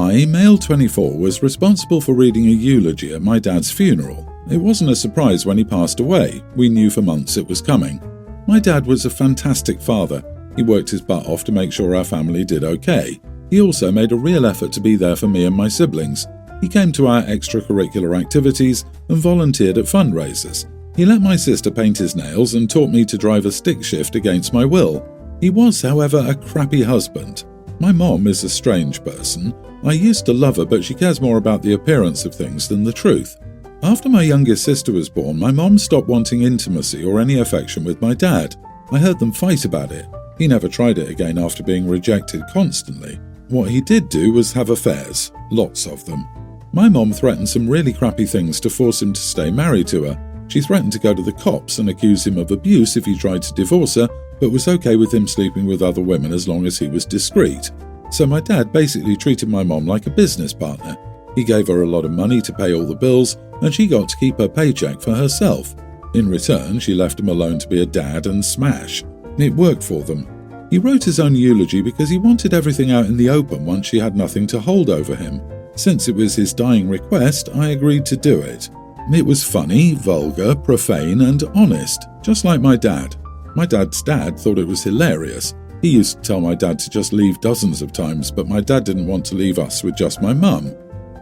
I, male 24, was responsible for reading a eulogy at my dad's funeral. It wasn't a surprise when he passed away. We knew for months it was coming. My dad was a fantastic father. He worked his butt off to make sure our family did okay. He also made a real effort to be there for me and my siblings. He came to our extracurricular activities and volunteered at fundraisers. He let my sister paint his nails and taught me to drive a stick shift against my will. He was, however, a crappy husband. My mom is a strange person. I used to love her, but she cares more about the appearance of things than the truth. After my youngest sister was born, my mom stopped wanting intimacy or any affection with my dad. I heard them fight about it. He never tried it again after being rejected constantly. What he did do was have affairs, lots of them. My mom threatened some really crappy things to force him to stay married to her. She threatened to go to the cops and accuse him of abuse if he tried to divorce her, but was okay with him sleeping with other women as long as he was discreet. So my dad basically treated my mom like a business partner. He gave her a lot of money to pay all the bills, and she got to keep her paycheck for herself. In return, she left him alone to be a dad and smash. It worked for them. He wrote his own eulogy because he wanted everything out in the open once she had nothing to hold over him. Since it was his dying request, I agreed to do it. It was funny, vulgar, profane, and honest, just like my dad. My dad's dad thought it was hilarious. He used to tell my dad to just leave dozens of times, but my dad didn't want to leave us with just my mum.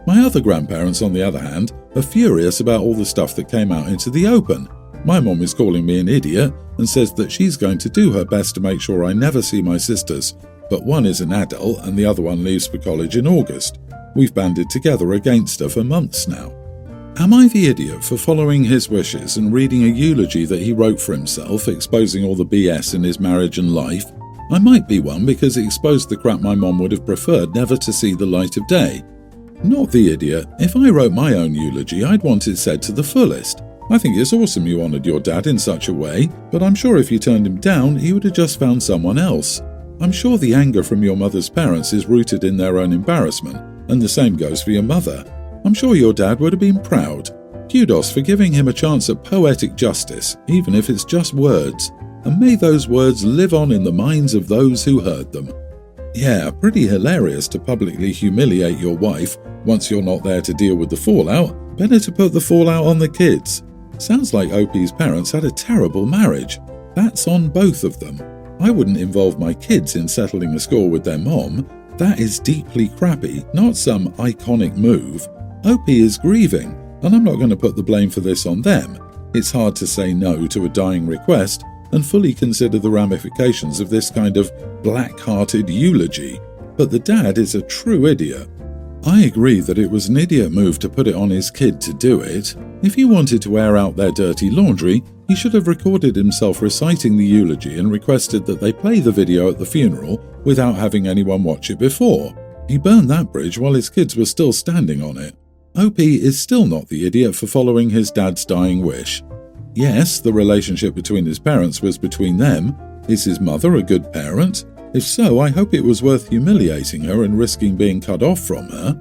My other grandparents, on the other hand, are furious about all the stuff that came out into the open. My mum is calling me an idiot and says that she's going to do her best to make sure I never see my sisters, but one is an adult and the other one leaves for college in August. We've banded together against her for months now. Am I the idiot for following his wishes and reading a eulogy that he wrote for himself, exposing all the BS in his marriage and life? I might be one because it exposed the crap my mom would have preferred never to see the light of day. Not the idiot. If I wrote my own eulogy, I'd want it said to the fullest. I think it's awesome you honoured your dad in such a way, but I'm sure if you turned him down, he would have just found someone else. I'm sure the anger from your mother's parents is rooted in their own embarrassment, and the same goes for your mother. I'm sure your dad would have been proud. Kudos for giving him a chance at poetic justice, even if it's just words. And may those words live on in the minds of those who heard them. Yeah, pretty hilarious to publicly humiliate your wife once you're not there to deal with the fallout. Better to put the fallout on the kids. Sounds like OP's parents had a terrible marriage. That's on both of them. I wouldn't involve my kids in settling a score with their mom. That is deeply crappy, not some iconic move. OP is grieving, and I'm not going to put the blame for this on them. It's hard to say no to a dying request and fully consider the ramifications of this kind of black-hearted eulogy, but the dad is a true idiot. I agree that it was an idiot move to put it on his kid to do it. If he wanted to air out their dirty laundry, he should have recorded himself reciting the eulogy and requested that they play the video at the funeral without having anyone watch it before. He burned that bridge while his kids were still standing on it. OP is still not the idiot for following his dad's dying wish. Yes, the relationship between his parents was between them. Is his mother a good parent? If so, I hope it was worth humiliating her and risking being cut off from her.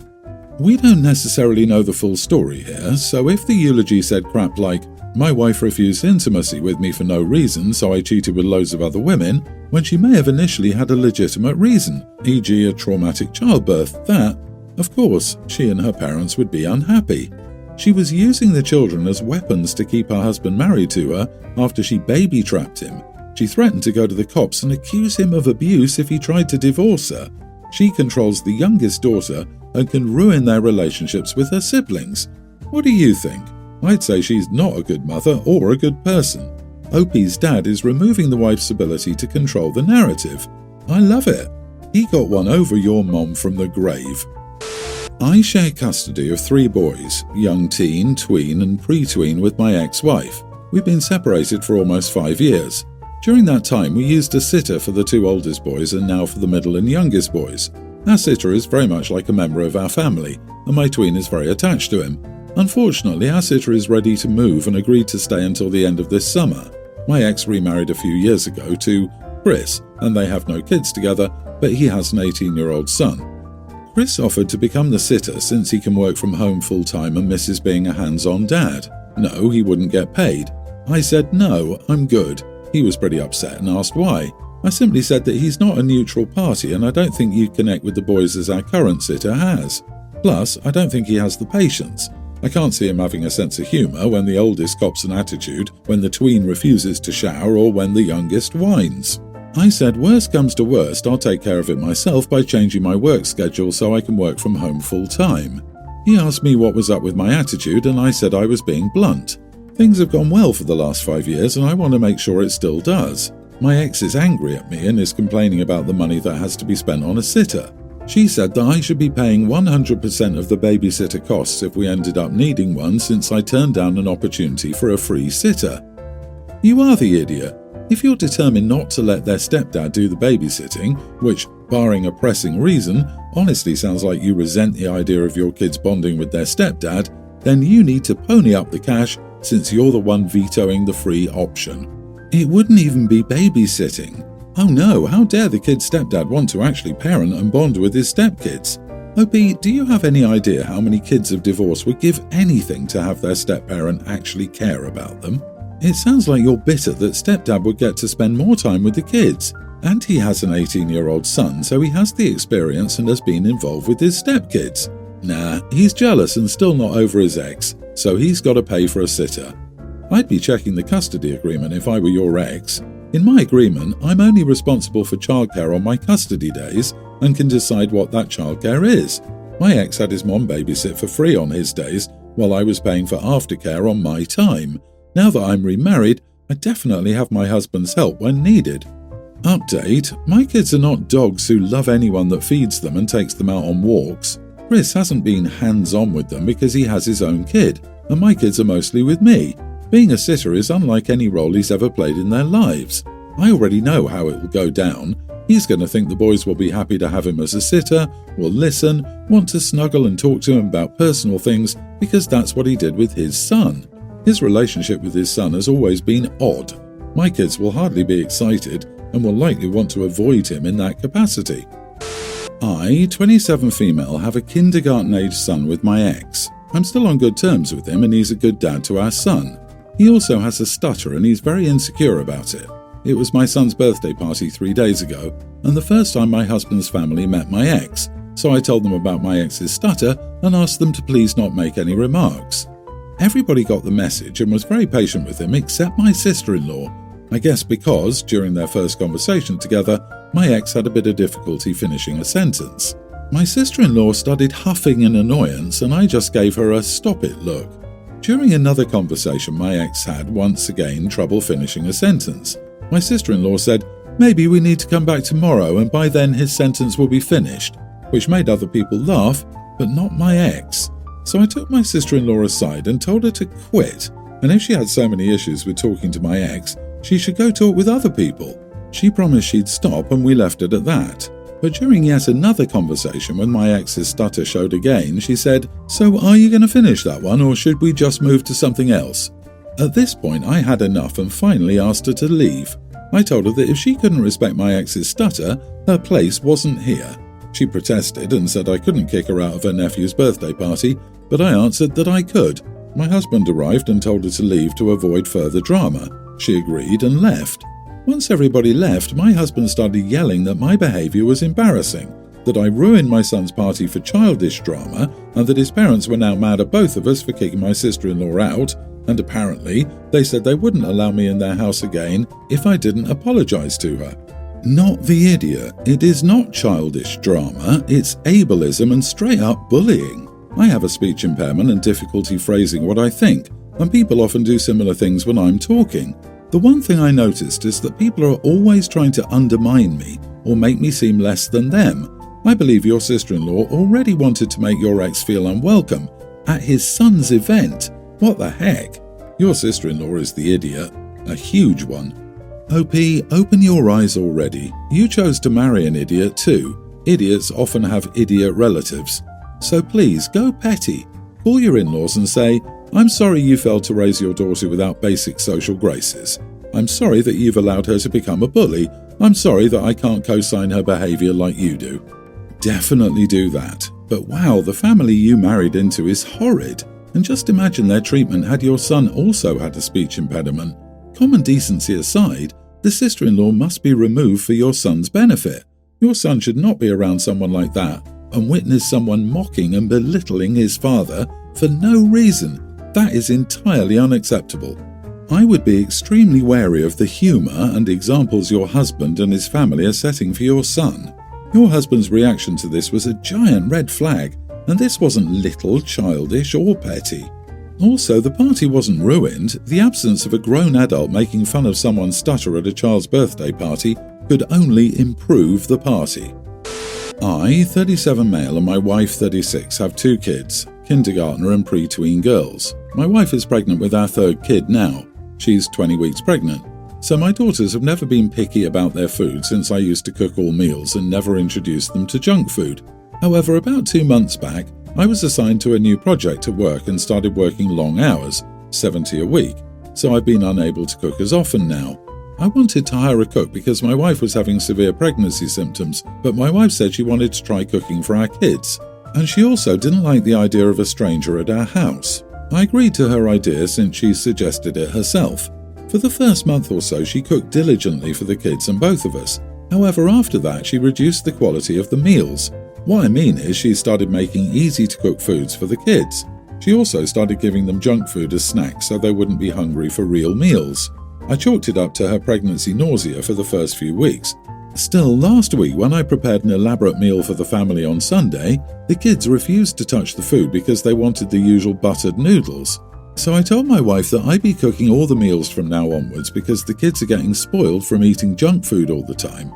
We don't necessarily know the full story here, so if the eulogy said crap like, "My wife refused intimacy with me for no reason, so I cheated with loads of other women," when she may have initially had a legitimate reason, e.g. a traumatic childbirth, that, of course, she and her parents would be unhappy. She was using the children as weapons to keep her husband married to her after she baby-trapped him. She threatened to go to the cops and accuse him of abuse if he tried to divorce her. She controls the youngest daughter and can ruin their relationships with her siblings. What do you think? I'd say she's not a good mother or a good person. OP's dad is removing the wife's ability to control the narrative. I love it. He got one over your mom from the grave. I share custody of 3 boys, young teen, tween and pre-tween, with my ex-wife. We've been separated for almost 5 years. During that time, we used a sitter for the 2 oldest boys and now for the middle and youngest boys. Our sitter is very much like a member of our family, and my tween is very attached to him. Unfortunately, our sitter is ready to move and agreed to stay until the end of this summer. My ex remarried a few years ago to Chris, and they have no kids together, but he has an 18-year-old son. Chris offered to become the sitter since he can work from home full-time and misses being a hands-on dad. No, he wouldn't get paid. I said, no, I'm good. He was pretty upset and asked why. I simply said that he's not a neutral party and I don't think you'd connect with the boys as our current sitter has. Plus, I don't think he has the patience. I can't see him having a sense of humour when the oldest cops an attitude, when the tween refuses to shower, or when the youngest whines. I said worst comes to worst, I'll take care of it myself by changing my work schedule so I can work from home full time. He asked me what was up with my attitude and I said I was being blunt. Things have gone well for the last 5 years and I want to make sure it still does. My ex is angry at me and is complaining about the money that has to be spent on a sitter. She said that I should be paying 100% of the babysitter costs if we ended up needing one since I turned down an opportunity for a free sitter. You are the idiot. If you're determined not to let their stepdad do the babysitting, which, barring a pressing reason, honestly sounds like you resent the idea of your kids bonding with their stepdad, then you need to pony up the cash since you're the one vetoing the free option. It wouldn't even be babysitting. Oh no, how dare the kid's stepdad want to actually parent and bond with his stepkids? OP, do you have any idea how many kids of divorce would give anything to have their stepparent actually care about them? It sounds like you're bitter that stepdad would get to spend more time with the kids. And he has an 18-year-old son, so he has the experience and has been involved with his stepkids. Nah, he's jealous and still not over his ex, so he's got to pay for a sitter. I'd be checking the custody agreement if I were your ex. In my agreement, I'm only responsible for childcare on my custody days and can decide what that childcare is. My ex had his mom babysit for free on his days while I was paying for aftercare on my time. Now that I'm remarried, I definitely have my husband's help when needed. Update: my kids are not dogs who love anyone that feeds them and takes them out on walks. Chris hasn't been hands-on with them because he has his own kid, and my kids are mostly with me. Being a sitter is unlike any role he's ever played in their lives. I already know how it will go down. He's going to think the boys will be happy to have him as a sitter, will listen, want to snuggle and talk to him about personal things because that's what he did with his son. His relationship with his son has always been odd. My kids will hardly be excited and will likely want to avoid him in that capacity. I, 27 female, have a kindergarten-aged son with my ex. I'm still on good terms with him and he's a good dad to our son. He also has a stutter and he's very insecure about it. It was my son's birthday party 3 days ago, and the first time my husband's family met my ex, so I told them about my ex's stutter and asked them to please not make any remarks. Everybody got the message and was very patient with him except my sister-in-law. I guess because, during their first conversation together, my ex had a bit of difficulty finishing a sentence. My sister-in-law started huffing in annoyance and I just gave her a stop it look. During another conversation my ex had once again trouble finishing a sentence. My sister-in-law said, maybe we need to come back tomorrow and by then his sentence will be finished, which made other people laugh, but not my ex. So I took my sister-in-law aside and told her to quit, and if she had so many issues with talking to my ex, she should go talk with other people. She promised she'd stop and we left it at that. But during yet another conversation when my ex's stutter showed again, she said, so are you going to finish that one or should we just move to something else? At this point I had enough and finally asked her to leave. I told her that if she couldn't respect my ex's stutter, her place wasn't here. She protested and said I couldn't kick her out of her nephew's birthday party, but I answered that I could. My husband arrived and told her to leave to avoid further drama. She agreed and left. Once everybody left, my husband started yelling that my behaviour was embarrassing, that I ruined my son's party for childish drama, and that his parents were now mad at both of us for kicking my sister-in-law out, and apparently they said they wouldn't allow me in their house again if I didn't apologise to her. Not the idiot. It is not childish drama, it's ableism and straight-up bullying. I have a speech impairment and difficulty phrasing what I think, and people often do similar things when I'm talking. The one thing I noticed is that people are always trying to undermine me or make me seem less than them. I believe your sister-in-law already wanted to make your ex feel unwelcome at his son's event. What the heck? Your sister-in-law is the idiot. A huge one. OP, open your eyes already. You chose to marry an idiot too. Idiots often have idiot relatives. So please, go petty. Call your in-laws and say, I'm sorry you failed to raise your daughter without basic social graces. I'm sorry that you've allowed her to become a bully. I'm sorry that I can't co-sign her behaviour like you do. Definitely do that. But wow, the family you married into is horrid. And just imagine their treatment had your son also had a speech impediment. Common decency aside, The sister-in-law must be removed for your son's benefit. Your son should not be around someone like that and witness someone mocking and belittling his father for no reason. That is entirely unacceptable. I would be extremely wary of the humour and examples your husband and his family are setting for your son. Your husband's reaction to this was a giant red flag, and this wasn't little, childish or petty. Also, the party wasn't ruined. The absence of a grown adult making fun of someone's stutter at a child's birthday party could only improve the party. I, 37 male, and my wife, 36, have 2 kids, kindergartner and pre-tween girls. My wife is pregnant with our 3rd kid now. She's 20 weeks pregnant. So my daughters have never been picky about their food since I used to cook all meals and never introduced them to junk food. However, about 2 months back, I was assigned to a new project at work and started working long hours, 70 a week, so I've been unable to cook as often now. I wanted to hire a cook because my wife was having severe pregnancy symptoms, but my wife said she wanted to try cooking for our kids. And she also didn't like the idea of a stranger at our house. I agreed to her idea since she suggested it herself. For the first month or so, she cooked diligently for the kids and both of us. However, after that, she reduced the quality of the meals. What I mean is she started making easy-to-cook foods for the kids. She also started giving them junk food as snacks so they wouldn't be hungry for real meals. I chalked it up to her pregnancy nausea for the first few weeks. Still, last week when I prepared an elaborate meal for the family on Sunday, the kids refused to touch the food because they wanted the usual buttered noodles. So I told my wife that I'd be cooking all the meals from now onwards because the kids are getting spoiled from eating junk food all the time.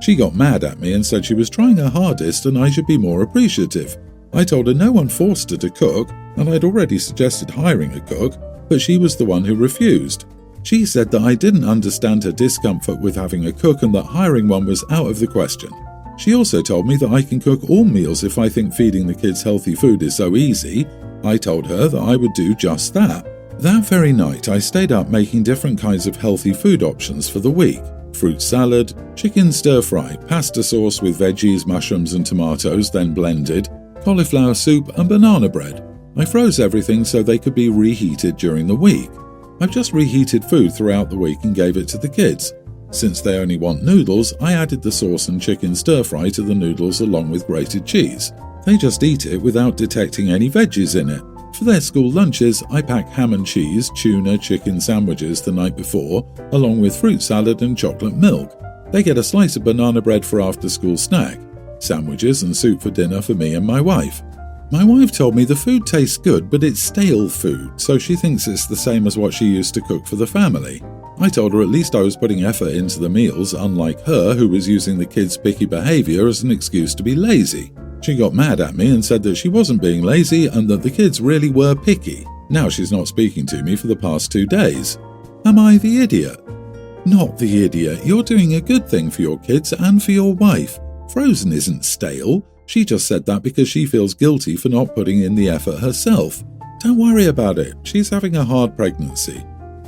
She got mad at me and said she was trying her hardest and I should be more appreciative. I told her no one forced her to cook, and I'd already suggested hiring a cook, but she was the one who refused. She said that I didn't understand her discomfort with having a cook and that hiring one was out of the question. She also told me that I can cook all meals if I think feeding the kids healthy food is so easy. I told her that I would do just that. That very night, I stayed up making different kinds of healthy food options for the week. Fruit salad, chicken stir-fry, pasta sauce with veggies, mushrooms and tomatoes, then blended, cauliflower soup and banana bread. I froze everything so they could be reheated during the week. I've just reheated food throughout the week and gave it to the kids. Since they only want noodles, I added the sauce and chicken stir-fry to the noodles along with grated cheese. They just eat it without detecting any veggies in it. For their school lunches, I pack ham and cheese, tuna, chicken sandwiches the night before, along with fruit salad and chocolate milk. They get a slice of banana bread for after-school snack, sandwiches and soup for dinner for me and my wife. My wife told me the food tastes good, but it's stale food, so she thinks it's the same as what she used to cook for the family. I told her at least I was putting effort into the meals, unlike her, who was using the kids' picky behavior as an excuse to be lazy. She got mad at me and said that she wasn't being lazy and that the kids really were picky. Now she's not speaking to me for the past 2 days. Am I the idiot? Not the idiot. You're doing a good thing for your kids and for your wife. Frozen isn't stale. She just said that because she feels guilty for not putting in the effort herself. Don't worry about it. She's having a hard pregnancy.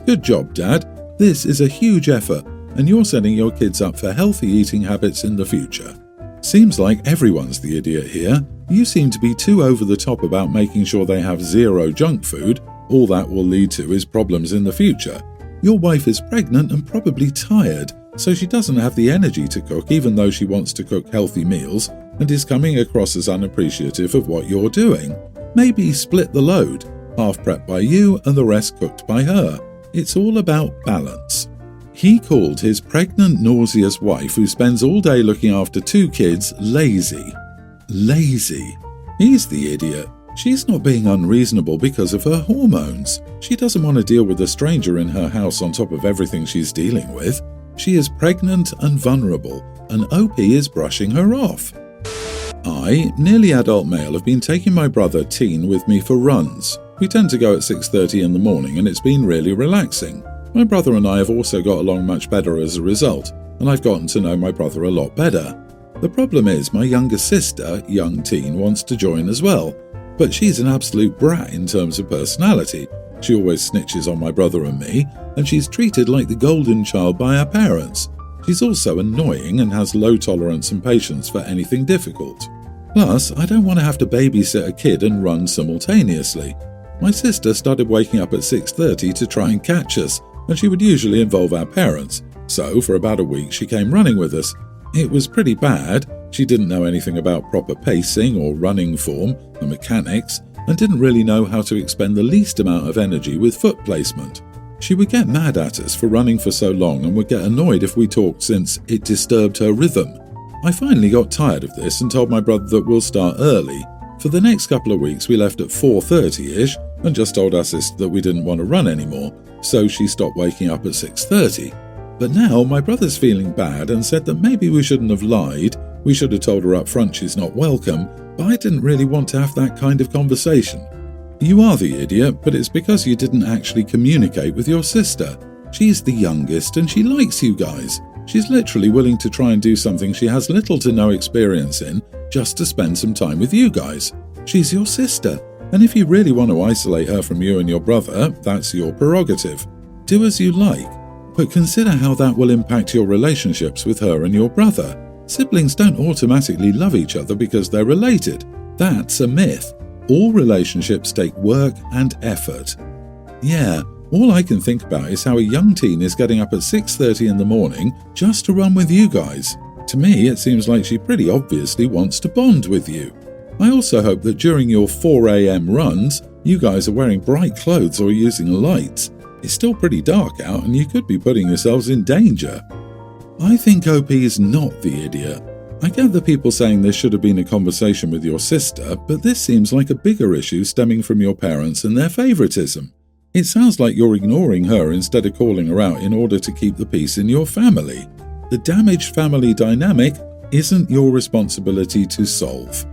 Good job, Dad. This is a huge effort, and you're setting your kids up for healthy eating habits in the future. Seems like everyone's the idiot here. You seem to be too over the top about making sure they have zero junk food. All that will lead to is problems in the future. Your wife is pregnant and probably tired, so she doesn't have the energy to cook even though she wants to cook healthy meals and is coming across as unappreciative of what you're doing. Maybe split the load, half prepped by you and the rest cooked by her. It's all about balance. He called his pregnant, nauseous wife, who spends all day looking after 2 kids, lazy. Lazy. He's the idiot. She's not being unreasonable because of her hormones. She doesn't want to deal with a stranger in her house on top of everything she's dealing with. She is pregnant and vulnerable, and OP is brushing her off. I, nearly adult male, have been taking my brother, teen, with me for runs. We tend to go at 6:30 in the morning and it's been really relaxing. My brother and I have also got along much better as a result, and I've gotten to know my brother a lot better. The problem is my younger sister, young teen, wants to join as well, but she's an absolute brat in terms of personality. She always snitches on my brother and me, and she's treated like the golden child by her parents. She's also annoying and has low tolerance and patience for anything difficult. Plus, I don't want to have to babysit a kid and run simultaneously. My sister started waking up at 6:30 to try and catch us, and she would usually involve our parents, So for about a week she came running with us. It was pretty bad. She didn't know anything about proper pacing or running form and mechanics, and didn't really know how to expend the least amount of energy with foot placement. She would get mad at us for running for so long and would get annoyed if we talked since it disturbed her rhythm. I finally got tired of this and told my brother that we'll start early. For the next couple of weeks we left at 4:30ish and just told our sister that we didn't want to run anymore, so she stopped waking up at 6:30. But now my brother's feeling bad and said that maybe we shouldn't have lied, we should have told her up front she's not welcome, but I didn't really want to have that kind of conversation. You are the idiot, but it's because you didn't actually communicate with your sister. She's the youngest and she likes you guys. She's literally willing to try and do something she has little to no experience in just to spend some time with you guys. She's your sister, and if you really want to isolate her from you and your brother, that's your prerogative. Do as you like, but consider how that will impact your relationships with her and your brother. Siblings don't automatically love each other because they're related. That's a myth. All relationships take work and effort. Yeah, all I can think about is how a young teen is getting up at 6:30 in the morning just to run with you guys. To me, it seems like she pretty obviously wants to bond with you. I also hope that during your 4 a.m. runs, you guys are wearing bright clothes or using lights. It's still pretty dark out and you could be putting yourselves in danger. I think OP is not the idiot. I get the people saying there should have been a conversation with your sister, but this seems like a bigger issue stemming from your parents and their favoritism. It sounds like you're ignoring her instead of calling her out in order to keep the peace in your family. The damaged family dynamic isn't your responsibility to solve.